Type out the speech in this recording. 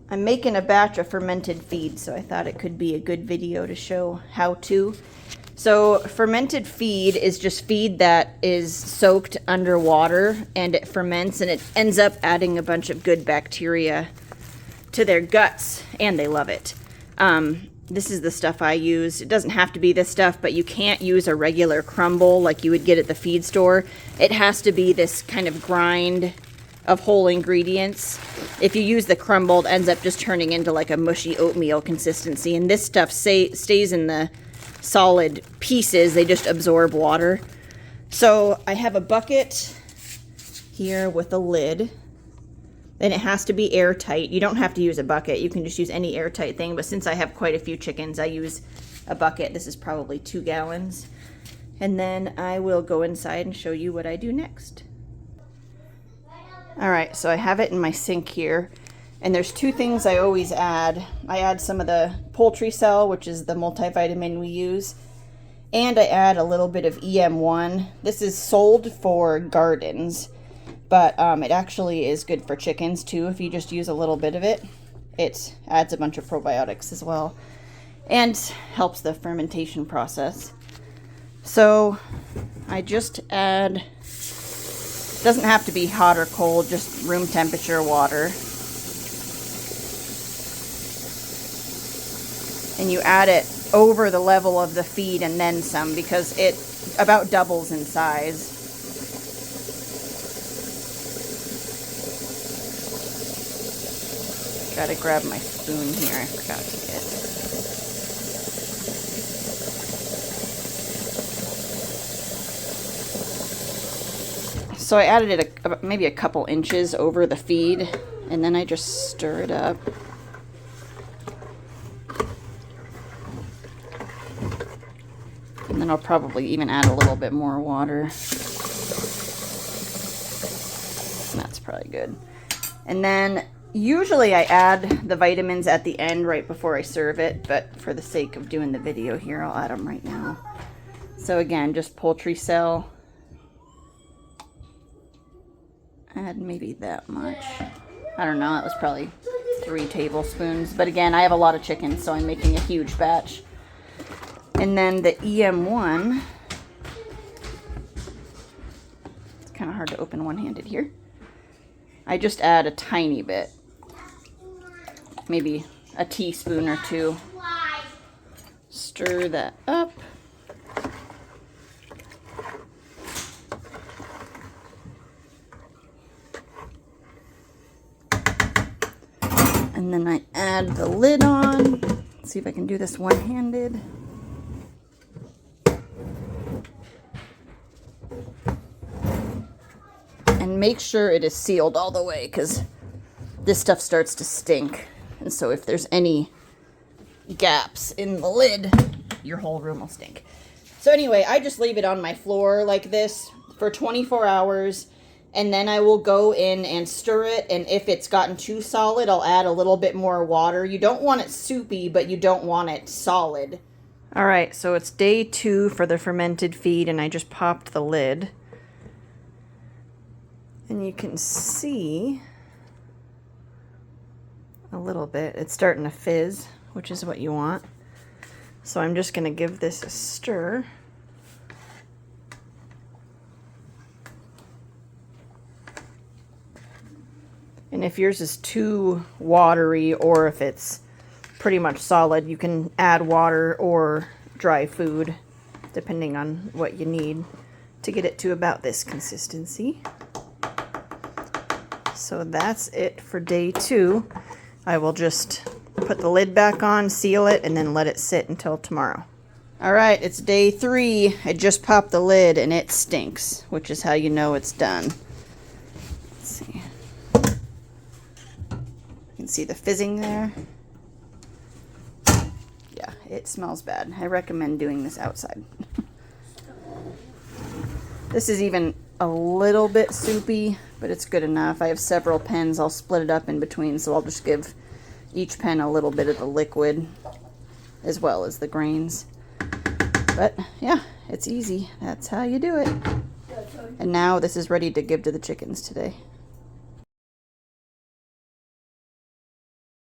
I'm making a batch of fermented feed, so I thought it could be a good video to show how to. So fermented feed is just feed that is soaked underwater and it ferments and it ends up adding a bunch of good bacteria to their guts, and they love it. This is the stuff I use. It doesn't have to be this stuff, but you can't use a regular crumble like you would get at the feed store. It has to be this kind of grind of whole ingredients. If you use the crumble, it ends up just turning into like a mushy oatmeal consistency, and this stuff stays in the solid pieces. They just absorb water. So I have a bucket here with a lid, and it has to be airtight. You don't have to use a bucket. You can just use any airtight thing, but since I have quite a few chickens, I use a bucket. This is probably 2 gallons. And then I will go inside and show you what I do next. All right, so I have it in my sink here, and there's 2 things I always add. I add some of the poultry cell, which is the multivitamin we use, and I add a little bit of EM1. This is sold for gardens, but it actually is good for chickens too. If you just use a little bit of it, it adds a bunch of probiotics as well and helps the fermentation process. So I just add, doesn't have to be hot or cold, just room temperature water. And you add it over the level of the feed and then some, because it about doubles in size. Gotta grab my spoon here, I forgot to get. So I added it maybe a couple inches over the feed, and then I just stir it up. And then I'll probably even add a little bit more water. That's probably good. And then usually I add the vitamins at the end right before I serve it, but for the sake of doing the video here, I'll add them right now. So again, just poultry cell. Add maybe that much. I don't know, that was probably 3 tablespoons. But again, I have a lot of chickens, so I'm making a huge batch. And then the EM1, it's kind of hard to open one-handed here. I just add a tiny bit, maybe a teaspoon or 2. Stir that up. And then I add the lid on. Let's see if I can do this one-handed. And make sure it is sealed all the way, because this stuff starts to stink. And so if there's any gaps in the lid, your whole room will stink. So anyway, I just leave it on my floor like this for 24 hours. And then I will go in and stir it. And if it's gotten too solid, I'll add a little bit more water. You don't want it soupy, but you don't want it solid. All right, so it's day 2 for the fermented feed, and I just popped the lid. And you can see a little bit. It's starting to fizz, which is what you want. So I'm just going to give this a stir. And if yours is too watery, or if it's pretty much solid, you can add water or dry food, depending on what you need to get it to about this consistency. So that's it for day 2. I will just put the lid back on, seal it, and then let it sit until tomorrow. All right, it's day 3. I just popped the lid and it stinks, which is how you know it's done. Let's see. You can see the fizzing there. Yeah, it smells bad. I recommend doing this outside. This is even a little bit soupy, but it's good enough. I have several pens. I'll split it up in between, so I'll just give each pen a little bit of the liquid as well as the grains. But yeah, it's easy. That's how you do it. And now this is ready to give to the chickens today.